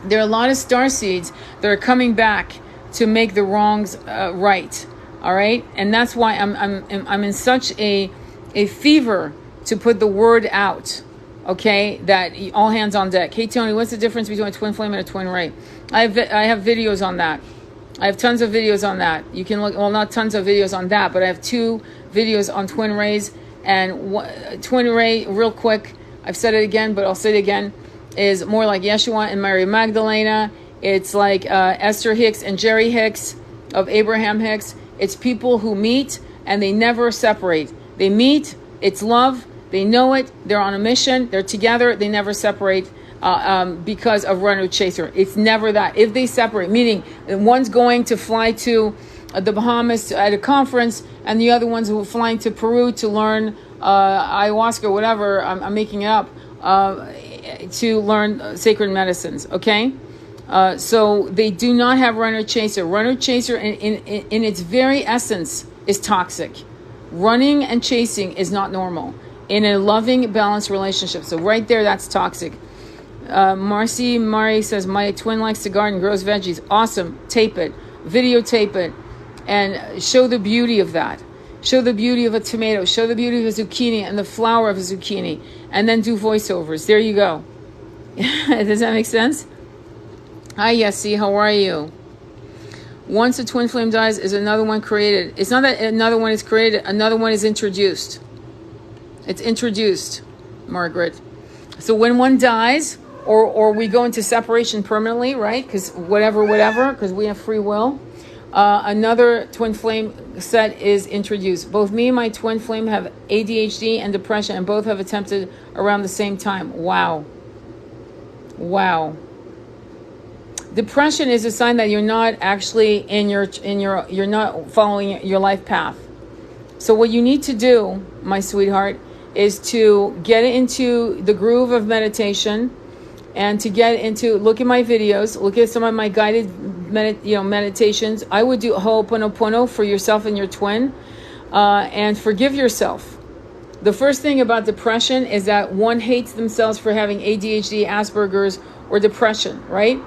there are a lot of starseeds that are coming back to make the wrongs right. All right, and that's why I'm in such a fever to put the word out. Okay, that all hands on deck. Hey Tony, what's the difference between a twin flame and a twin ray? I have videos on that. I have tons of videos on that. You can look. Well, not tons of videos on that, but I have 2 videos on twin rays. And twin ray, real quick. I've said it again, but I'll say it again. Is more like Yeshua and Mary Magdalena. It's like Esther Hicks and Jerry Hicks of Abraham Hicks. It's people who meet and they never separate. They meet, it's love, they know it, they're on a mission, they're together, they never separate because of runner chaser. It's never that. If they separate, meaning one's going to fly to the Bahamas at a conference and the other one's flying to Peru to learn ayahuasca, whatever, I'm making it up, to learn sacred medicines, okay? So they do not have runner chaser. Runner chaser in its very essence is toxic. Running and chasing is not normal in a loving, balanced relationship. So right there, that's toxic. Mari says, my twin likes to garden, grows veggies. Awesome. Tape it. Videotape it. And show the beauty of that. Show the beauty of a tomato. Show the beauty of a zucchini and the flower of a zucchini. And then do voiceovers. There you go. Does that make sense? Hi, Yessie. How are you? Once a twin flame dies, is another one created. It's not that another one is created. Another one is introduced. It's introduced, Margaret. So when one dies, or we go into separation permanently, right? Because whatever, because we have free will. Another twin flame set is introduced. Both me and my twin flame have ADHD and depression, and both have attempted around the same time. Wow. Depression is a sign that you're not actually you're not following your life path. So what you need to do, my sweetheart, is to get into the groove of meditation, and to get into, look at my videos, look at some of my guided meditations. I would do Ho'oponopono for yourself and your twin, and forgive yourself. The first thing about depression is that one hates themselves for having ADHD, Asperger's, or depression, right?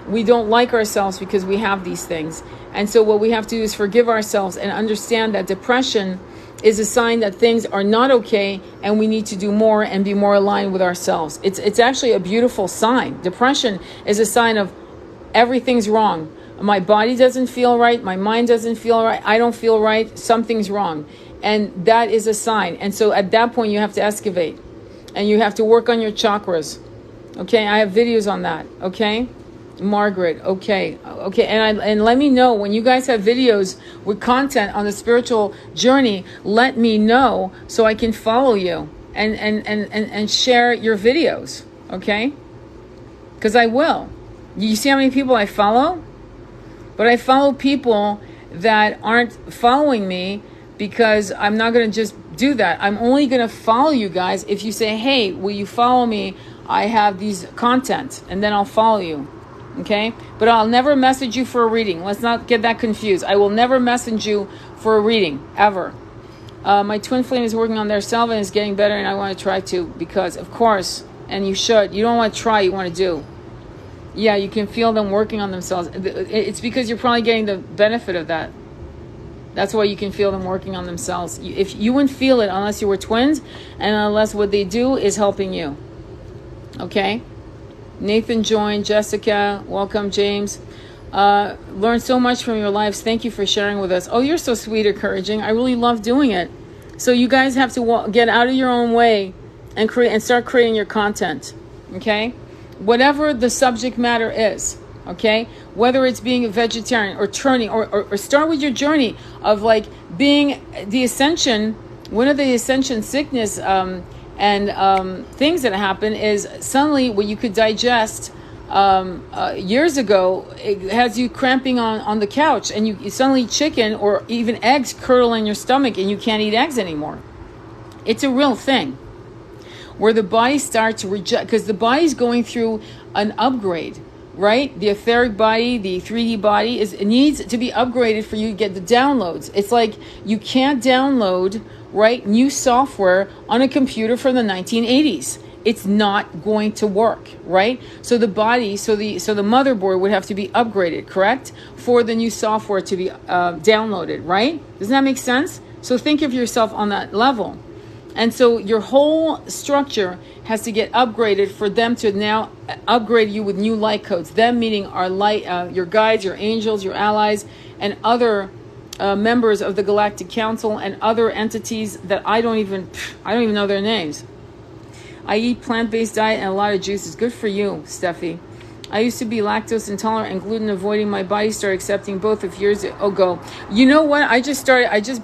We don't like ourselves because we have these things. And so what we have to do is forgive ourselves and understand that depression is a sign that things are not okay, and we need to do more and be more aligned with ourselves. It's actually a beautiful sign. Depression is a sign of everything's wrong. My body doesn't feel right. My mind doesn't feel right. I don't feel right. Something's wrong. And that is a sign. And so at that point, you have to excavate. And you have to work on your chakras. Okay? I have videos on that. Okay? Margaret, okay, and let me know when you guys have videos with content on the spiritual journey. Let me know so I can follow you and share your videos, okay? Because I will. You see how many people I follow? But I follow people that aren't following me because I'm not going to just do that. I'm only going to follow you guys if you say, hey, will you follow me? I have these content, and then I'll follow you. Okay, but I'll never message you for a reading. Let's not get that confused. I will never message you for a reading, ever. My twin flame is working on their self and is getting better, and I want to try to, because, of course, and you should. You don't want to try, you want to do. Yeah, you can feel them working on themselves. It's because you're probably getting the benefit of that. That's why you can feel them working on themselves. If you wouldn't feel it unless you were twins, and unless what they do is helping you. Okay? Nathan joined. Jessica, welcome. James, learned so much from your lives. Thank you for sharing with us. Oh, you're so sweet, encouraging. I really love doing it. So you guys have to get out of your own way and create and start creating your content. Okay, whatever the subject matter is. Okay, whether it's being a vegetarian or turning, or start with your journey of like being the ascension. One of the ascension sickness and things that happen is suddenly what you could digest years ago, it has you cramping on the couch, and you suddenly chicken or even eggs curdle in your stomach, and you can't eat eggs anymore. It's a real thing where the body starts to reject, because the body's going through an upgrade, right? The etheric body, the 3D body, it needs to be upgraded for you to get the downloads. It's like you can't download, right, new software on a computer from the 1980s. It's not going to work, right? So the body, so the motherboard would have to be upgraded, correct? For the new software to be downloaded, right? Doesn't that make sense? So think of yourself on that level. And so your whole structure has to get upgraded for them to now upgrade you with new light codes. Them meaning our light, your guides, your angels, your allies, and other members of the Galactic Council and other entities that I don't even know their names. I eat plant-based diet and a lot of juices. Good for you, Steffi. I used to be lactose intolerant and gluten avoiding. My body started accepting both of years ago. You know what? I just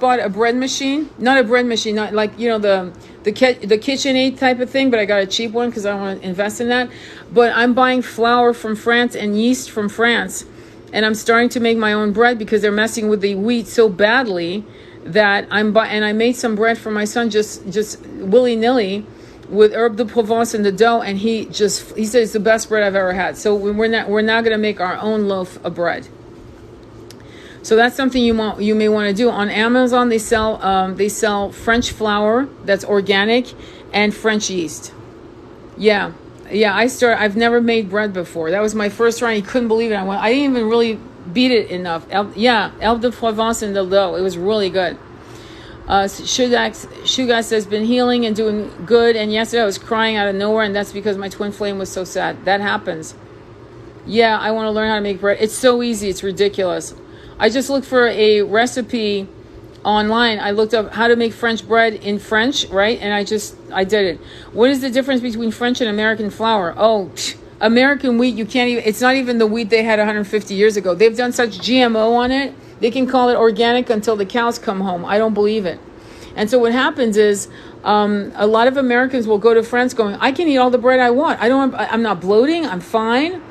bought a bread machine. Not a bread machine, not like, you know, the KitchenAid type of thing, but I got a cheap one because I want to invest in that. But I'm buying flour from France and yeast from France. And I'm starting to make my own bread because they're messing with the wheat so badly that and I made some bread for my son just willy-nilly with herb de Provence in the dough, and he said it's the best bread I've ever had. So we're now going to make our own loaf of bread. So that's something you may want to do. On Amazon, they sell French flour that's organic and French yeast. Yeah. I've never made bread before. That was my first try. I couldn't believe it. I didn't even really beat it enough. Herbe de Provence in the dough. It was really good. Shugas says, been healing and doing good. And yesterday I was crying out of nowhere, and that's because my twin flame was so sad. That happens. Yeah, I want to learn how to make bread. It's so easy. It's ridiculous. I just looked for a recipe online. I looked up how to make French bread in French, right? And I did it. What is the difference between French and American flour? Oh, American wheat, you can't even, it's not even the wheat they had 150 years ago. They've done such GMO on it. They can call it organic until the cows come home. I don't believe it. And so what happens is, a lot of Americans will go to France going, I can eat all the bread I want. I'm not bloating. I'm fine.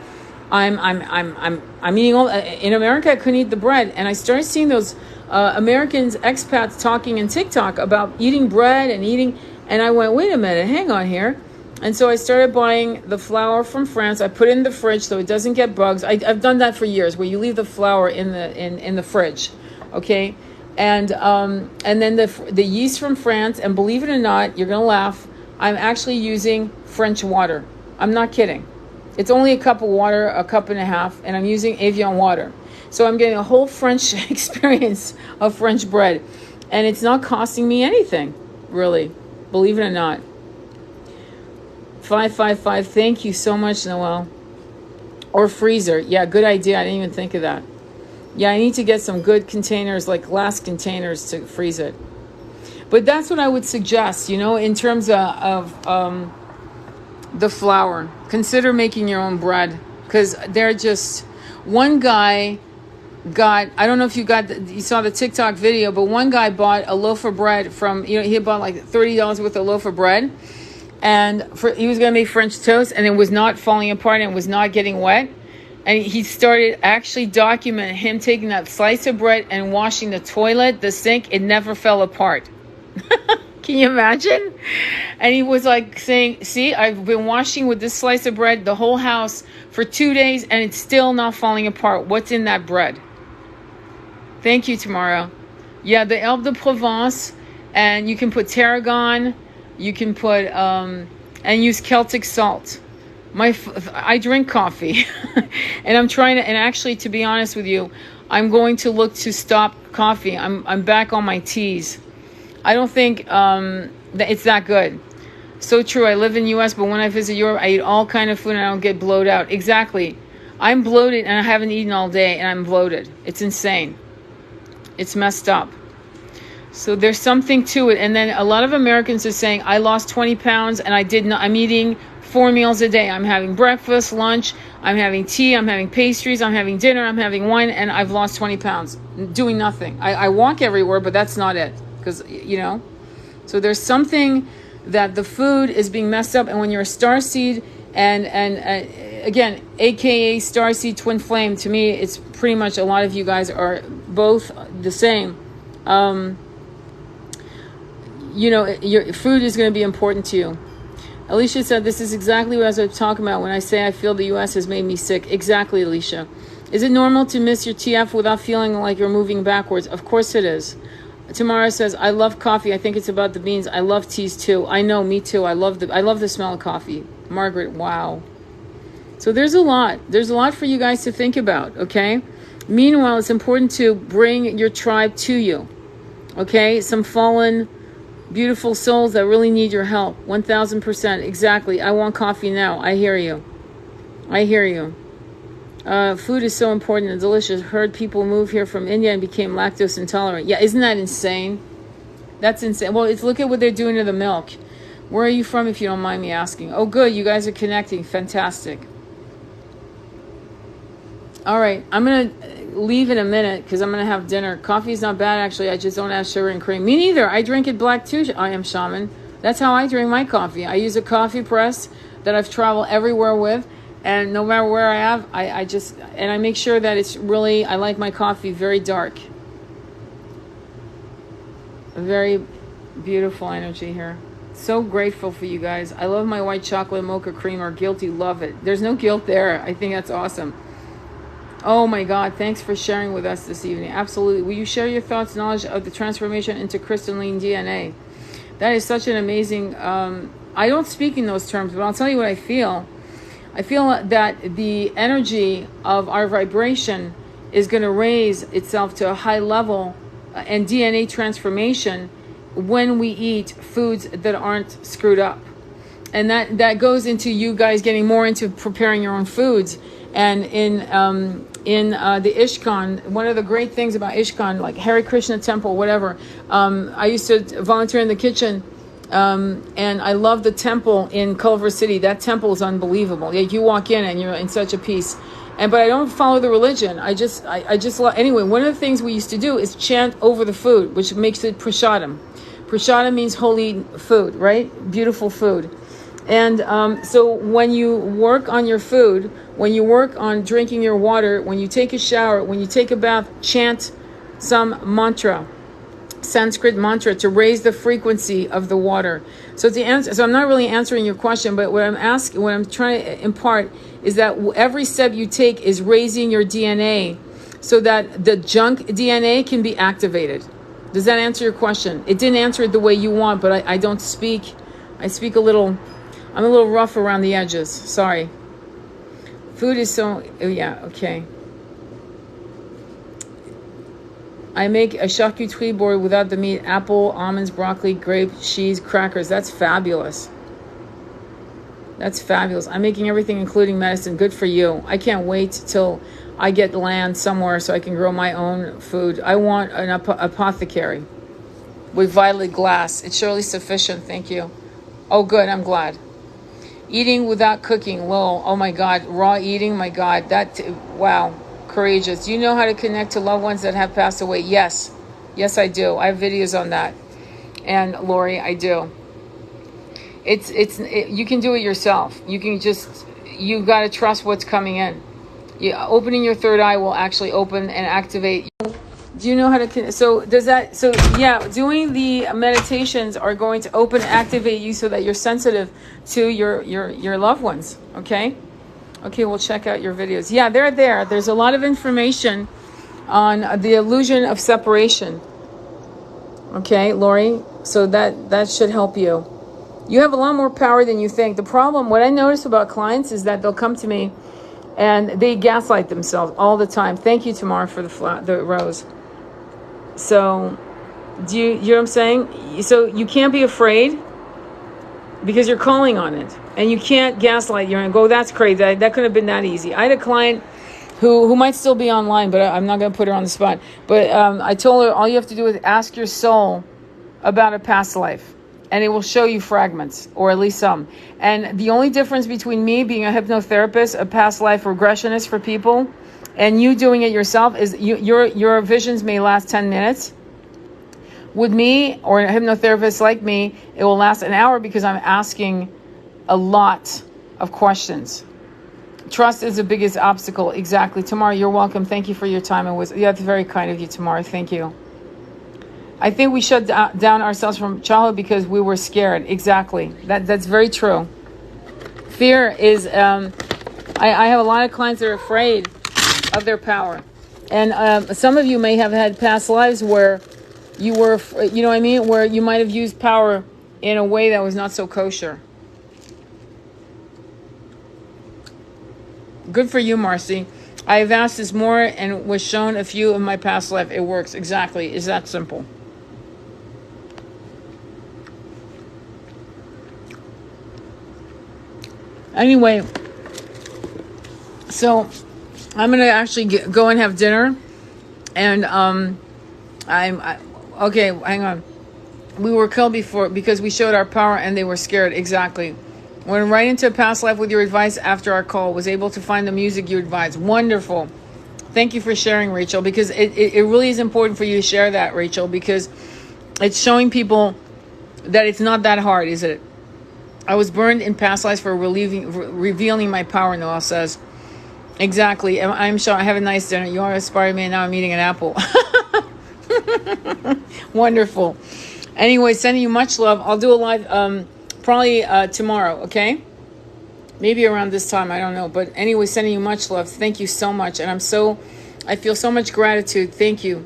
I'm eating all, in America I couldn't eat the bread. And I started seeing those Americans, expats talking in TikTok about eating bread and I went, wait a minute, hang on here. And so I started buying the flour from France. I put it in the fridge so it doesn't get bugs. I've done that for years, where you leave the flour in the fridge, okay? And then the yeast from France, and believe it or not, you're gonna laugh, I'm actually using French water. I'm not kidding. It's only a cup of water, a cup and a half, and I'm using Evian water. So I'm getting a whole French experience of French bread. And it's not costing me anything, really, believe it or not. 555, thank you so much, Noelle. Or freezer. Yeah, good idea. I didn't even think of that. Yeah, I need to get some good containers, like glass containers, to freeze it. But that's what I would suggest, in terms of the flour. Consider making your own bread, because they're just, one guy got, I don't know if you saw the TikTok video, but one guy bought a loaf of bread from, he bought like $30 worth of loaf of bread, and he was going to make French toast, and it was not falling apart and it was not getting wet. And he started actually documenting him taking that slice of bread and washing the toilet, the sink. It never fell apart. Can you imagine? And he was like saying, see, I've been washing with this slice of bread the whole house for 2 days and it's still not falling apart. What's in that bread? Thank you, Tamara. Yeah, the Herbe de Provence, and you can put tarragon, you can put, and use Celtic salt. I drink coffee and I'm trying to, and actually, to be honest with you, I'm going to look to stop coffee. I'm back on my teas. I don't think that it's that good. So true. I live in the U.S., but when I visit Europe, I eat all kind of food and I don't get bloated out. Exactly. I'm bloated and I haven't eaten all day and I'm bloated. It's insane. It's messed up. So there's something to it. And then a lot of Americans are saying, I lost 20 pounds and I'm eating 4 meals a day. I'm having breakfast, lunch, I'm having tea, I'm having pastries, I'm having dinner, I'm having wine, and I've lost 20 pounds doing nothing. I walk everywhere, but that's not it. Because, so there's something that the food is being messed up. And when you're a starseed and again, AKA starseed twin flame, to me, it's pretty much a lot of you guys are both the same. Your food is going to be important to you. Alicia said, this is exactly what I was talking about when I say I feel the U.S. has made me sick. Exactly, Alicia. Is it normal to miss your TF without feeling like you're moving backwards? Of course it is. Tamara says, I love coffee. I think it's about the beans. I love teas too. I know, me too. I love the smell of coffee. Margaret, wow. So there's a lot. There's a lot for you guys to think about, okay? Meanwhile, it's important to bring your tribe to you, okay? Some fallen, beautiful souls that really need your help. 1000%. Exactly. I want coffee now. I hear you. I hear you. Food is so important and delicious. Heard people move here from India and became lactose intolerant. Yeah, isn't that insane? That's insane. Well, look at what they're doing to the milk. Where are you from, if you don't mind me asking? Oh, good. You guys are connecting. Fantastic. All right. I'm going to leave in a minute because I'm going to have dinner. Coffee's not bad, actually. I just don't have sugar and cream. Me neither. I drink it black too. I am shaman. That's how I drink my coffee. I use a coffee press that I've traveled everywhere with. And no matter where I have, I make sure that it's really, I like my coffee very dark. Very beautiful energy here. So grateful for you guys. I love my white chocolate mocha creamer. Guilty, love it. There's no guilt there. I think that's awesome. Oh my God, thanks for sharing with us this evening. Absolutely. Will you share your thoughts, knowledge of the transformation into crystalline DNA? That is such an amazing, I don't speak in those terms, but I'll tell you what I feel. I feel that the energy of our vibration is going to raise itself to a high level and DNA transformation when we eat foods that aren't screwed up. And that goes into you guys getting more into preparing your own foods. And in the ISKCON, one of the great things about ISKCON, like Hare Krishna Temple, whatever, I used to volunteer in the kitchen, and I love the temple in Culver City. That temple is unbelievable. You walk in and you're in such a peace. But I don't follow the religion. I just love. Anyway, one of the things we used to do is chant over the food, which makes it prasadam. Prasadam means holy food, right? Beautiful food. And so when you work on your food, when you work on drinking your water, when you take a shower, when you take a bath, chant some mantra, Sanskrit mantra, to raise the frequency of the water. So to answer, so I'm not really answering your question, but what I'm trying to impart is that every step you take is raising your DNA so that the junk DNA can be activated. Does that answer your question? It didn't answer it the way you want, but I don't speak. I speak a little. I'm a little rough around the edges. Sorry. Food is so... Oh, yeah, okay. I make a charcuterie board without the meat. Apple, almonds, broccoli, grape, cheese, crackers. That's fabulous. That's fabulous. I'm making everything, including medicine. Good for you. I can't wait till I get land somewhere so I can grow my own food. I want an apothecary with violet glass. It's surely sufficient. Thank you. Oh, good. I'm glad. Eating without cooking. Lol. Oh my God. Raw eating. My God. Wow. Courageous. Do you know how to connect to loved ones that have passed away? Yes. Yes, I do. I have videos on that. And Lori, I do. You can do it yourself. You've got to trust what's coming in. Opening your third eye will actually open and activate. Do you know how to, doing the meditations are going to open and activate you so that you're sensitive to your loved ones, okay? Okay, we'll check out your videos. Yeah, they're there. There's a lot of information on the illusion of separation. Okay, Lori, so that should help you. You have a lot more power than you think. The problem, what I notice about clients is that they'll come to me and they gaslight themselves all the time. Thank you, Tamara, for the rose. So, you know what I'm saying? So you can't be afraid because you're calling on it. And you can't gaslight. You're going to go, that's crazy. That couldn't have been that easy. I had a client who might still be online, but I'm not going to put her on the spot. But I told her, all you have to do is ask your soul about a past life. And it will show you fragments, or at least some. And the only difference between me being a hypnotherapist, a past life regressionist for people, and you doing it yourself is your visions may last 10 minutes. With me, or a hypnotherapist like me, it will last an hour because I'm asking a lot of questions. Trust is the biggest obstacle. Exactly. Tamara, you're welcome. Thank you for your time and wisdom. Yeah, that's very kind of you, Tamara. Thank you. I think we shut down ourselves from childhood because we were scared. Exactly. That's very true. Fear is, I have a lot of clients that are afraid of their power. And some of you may have had past lives where you were, you know what I mean? Where you might have used power in a way that was not so kosher. Good for you, Marcy. I have asked this more and was shown a few of my past life. It works. Exactly. It's that simple. Anyway, so I'm going to actually go and have dinner. And okay, hang on. We were killed before because we showed our power and they were scared. Exactly. Went right into a past life with your advice after our call. Was able to find the music you advised. Wonderful. Thank you for sharing, Rachel, because it really is important for you to share that, Rachel, because it's showing people that it's not that hard, is it? I was burned in past lives for revealing my power, Noel says. Exactly. I'm sure. I have a nice dinner. You are inspiring me, and now I'm eating an apple. Wonderful. Anyway, sending you much love. I'll do a live probably tomorrow, okay? maybe around this time, I don't know. But anyway, sending you much love. Thank you so much. And I feel so much gratitude. Thank you.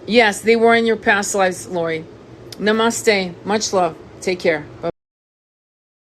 Yes, they were in your past lives, Lori. Namaste. Much love. Take care. Bye.